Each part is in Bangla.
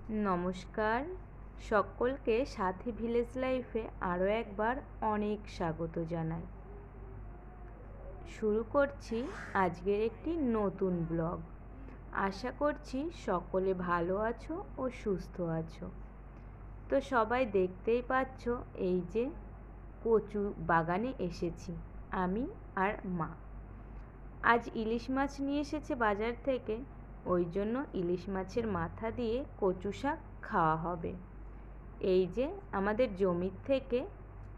নমস্কার, সকলকে সাথী ভিলেজ লাইফে আরও একবার অনেক স্বাগত জানাই। শুরু করছি আজকের একটি নতুন ব্লগ। আশা করছি সকলে ভালো আছো ও সুস্থ আছো। তো সবাই দেখতেই পাচ্ছ, এই যে কচু বাগানে এসেছি আমি আর মা। আজ ইলিশ মাছ নিয়ে এসেছে বাজার থেকে, ওই জন্য ইলিশ মাছের মাথা দিয়ে কচু শাক খাওয়া হবে। এই যে আমাদের জমির থেকে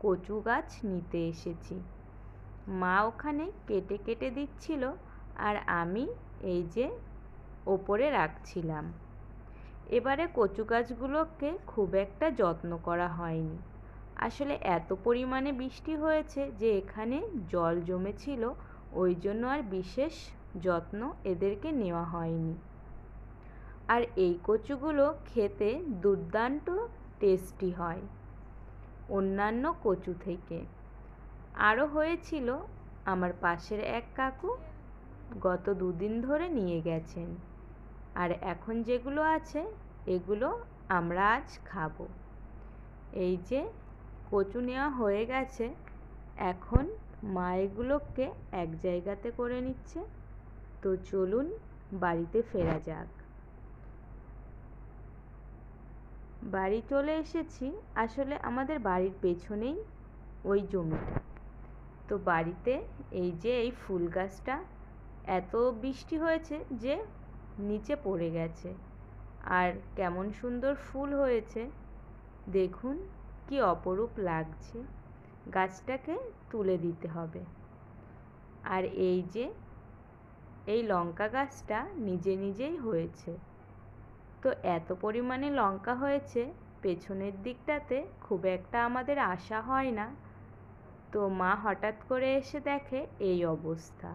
কচু গাছ নিতে এসেছি। মা ওখানে কেটে কেটে দিচ্ছিল, আর আমি এই যে ওপরে রাখছিলাম। এবারে কচু গাছগুলোকে খুব একটা যত্ন করা হয়নি। আসলে এত পরিমাণে বৃষ্টি হয়েছে যে এখানে জল জমেছিল, ওই জন্য আর বিশেষ যত্ন এদেরকে নেওয়া হয়নি। আর এই কচুগুলো খেতে দুর্দান্ত টেস্টি হয় অন্যান্য কচু থেকে। আরও হয়েছিল, আমার পাশের এক কাকু গত দুদিন ধরে নিয়ে গেছেন, আর এখন যেগুলো আছে এগুলো আমরা আজ খাবো। এই যে কচু নেওয়া হয়ে গেছে, এখন মা এগুলোকে এক জায়গাতে করে নিচ্ছে। তো চলুন বাড়িতে ফেরা যাক। বাড়ি চলে এসেছি। আসলে আমাদের বাড়ির পেছনেই ওই জমিটা। তো বাড়িতে এই যে এই ফুল গাছটা, এত বৃষ্টি হয়েছে যে নিচে পড়ে গেছে, আর কেমন সুন্দর ফুল হয়েছে দেখুন, কি অপরূপ লাগছে। গাছটাকে তুলে দিতে হবে। আর এই যে এই লঙ্কা গাছটা নিজে নিজেই হয়েছে। তো এত পরিমাণে লঙ্কা হয়েছে, পেছনের দিকটাতে খুব একটা আমাদের আসা হয় না। তো মা হঠাৎ করে এসে দেখে এই অবস্থা।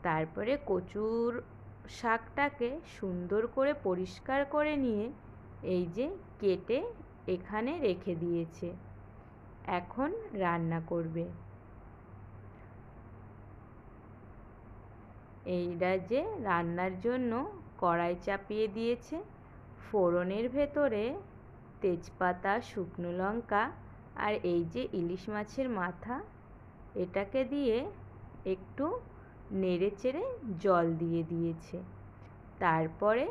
তারপরে কচুর শাকটাকে সুন্দর করে পরিষ্কার করে নিয়ে এই যে কেটে এখানে রেখে দিয়েছে, এখন রান্না করবে। এইটা যে রান্নার জন্য কড়াই চাপিয়ে দিয়েছে। ফোড়নের ভেতরে তেজপাতা, শুকনো লঙ্কা আর এই যে ইলিশ মাছের মাথা, এটাকে দিয়ে একটু নেড়ে চেড়ে জল দিয়ে দিয়েছে। তারপরে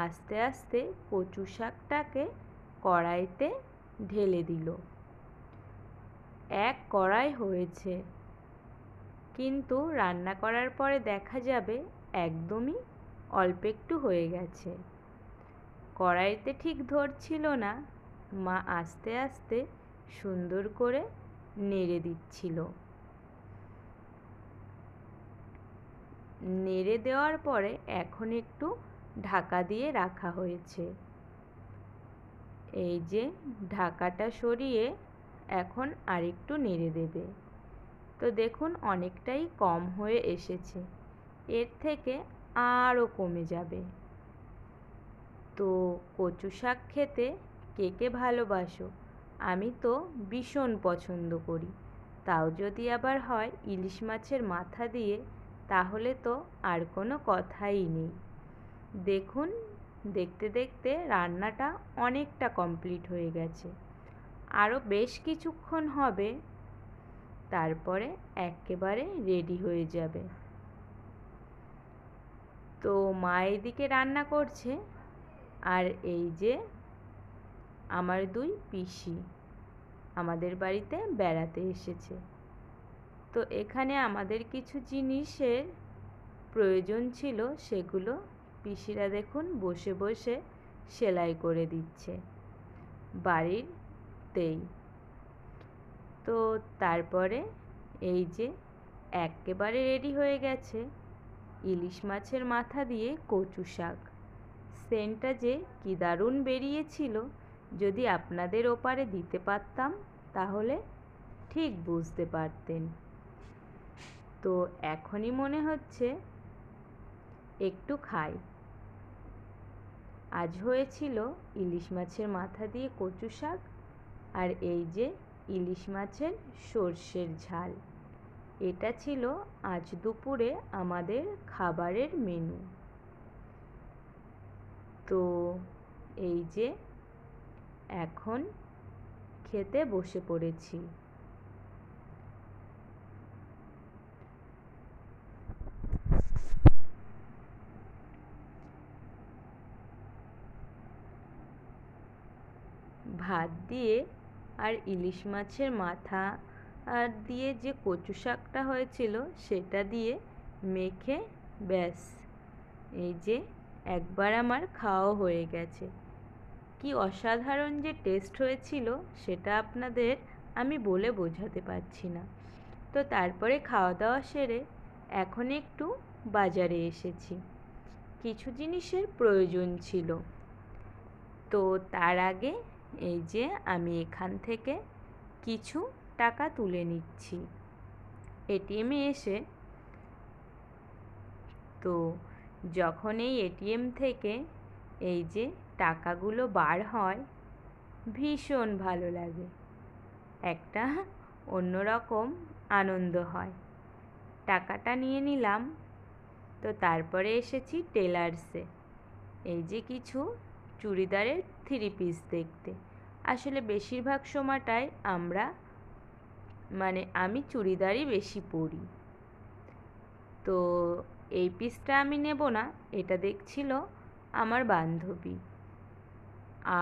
আস্তে আস্তে কচু শাকটাকে কড়াইতে ঢেলে দিল। এক কড়াই হয়েছে, কিন্তু রান্না করার পরে দেখা যাবে একদমই অল্প একটু হয়ে গেছে। কড়াইতে ঠিক ধরছিল না, মা আস্তে আস্তে সুন্দর করে নেড়ে দিচ্ছিল। নেড়ে দেওয়ার পরে এখন একটু ঢাকা দিয়ে রাখা হয়েছে। এই যে ঢাকাটা সরিয়ে এখন আরেকটু নেড়ে দেবে। তো দেখুন অনেকটাই কম হয়ে এসেছে, এর থেকে আরও কমে যাবে। তো কচু শাক খেতে কে কে ভালোবাসো? আমি তো ভীষণ পছন্দ করি। তাও যদি আবার হয় ইলিশ মাছের মাথা দিয়ে, তাহলে তো আর কোনো কথাই নেই। দেখুন, দেখতে দেখতে রান্নাটা অনেকটা কমপ্লিট হয়ে গেছে। আরও বেশ কিছুক্ষণ হবে, তারপরে একেবারে রেডি হয়ে যাবে। তো মা এদিকে রান্না করছে, আর এই যে আমার দুই পিসি আমাদের বাড়িতে বেড়াতে এসেছে। তো এখানে আমাদের কিছু জিনিসের প্রয়োজন ছিল, সেগুলো পিসিরা দেখুন বসে বসে সেলাই করে দিচ্ছে বাড়িতেই। তো তারপরে এই যে একেবারে রেডি হয়ে গেছে ইলিশ মাছের মাথা দিয়ে কচু শাক। সেন্টটা যে কি দারুণ বেরিয়েছিল, যদি আপনাদের ওপারে দিতে পারতাম তাহলে ঠিক বুঝতে পারতেন। তো এখনই মনে হচ্ছে একটু খাই। আজ হয়েছিল ইলিশ মাছের মাথা দিয়ে কচু শাক, আর এই যে ইলিশ মাছের সর্ষের ঝাল। এটা ছিল আজ দুপুরে আমাদের খাবারের মেনু। তো এই যে এখন খেতে বসে পড়েছি। ভাত দিয়ে আর ইলিশ মাছের মাথা আর দিয়ে যে কচু শাকটা হয়েছিল সেটা দিয়ে মেখে ব্যাস এই যে একবার আমার খাওয়া হয়ে গেছে। কি অসাধারণ যে টেস্ট হয়েছিল সেটা আপনাদের আমি বলে বোঝাতে পারছি না। তো তারপরে খাওয়া দাওয়া সেরে এখন একটু বাজারে এসেছি, কিছু জিনিসের প্রয়োজন ছিল। তো তার আগে এই যে আমি এখান থেকে কিছু টাকা তুলে নিচ্ছি এটিএমে এসে। তো যখন এই এটিএম থেকে এই যে টাকাগুলো বার হয় ভীষণ ভালো লাগে, একটা অন্যরকম আনন্দ হয়। টাকাটা নিয়ে নিলাম। তো তারপরে এসেছি টেলার্সে এই যে কিছু চুড়িদারের 3 পিস দেখতে। আসলে বেশিরভাগ সময়টাই আমি চুড়িদারই বেশি পরি। তো এই পিসটা আমি নেব না, এটা দেখছিল আমার বান্ধবী।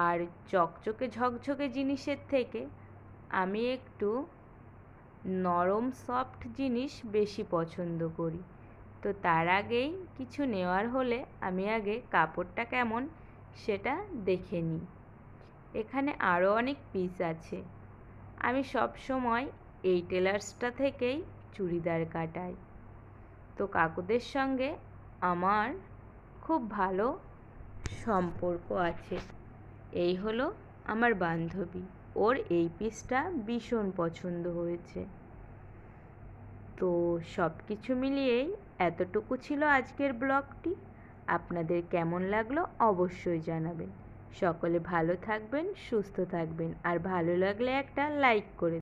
আর চকচকে ঝকঝকে জিনিসের থেকে আমি একটু নরম সফট জিনিস বেশি পছন্দ করি। তো তার আগেই কিছু নেওয়ার হলে আমি আগে কাপড়টা কেমন সেটা দেখে নিই। এখানে আরও অনেক পিস আছে। আমি সব সময় এই টেলার্সটা থেকেই চুড়িদার কাটাই। তো কাকুদের সঙ্গে আমার খুব ভালো সম্পর্ক আছে। এই হলো আমার বান্ধবী, ওর এই পিসটা ভীষণ পছন্দ হয়েছে। তো সব কিছু মিলিয়েই এতটুকু ছিল আজকের ব্লগটি। আপনাদের কেমন লাগলো অবশ্যই জানাবেন। সকলে ভালো থাকবেন, সুস্থ থাকবেন, আর ভালো লাগলে একটা লাইক করে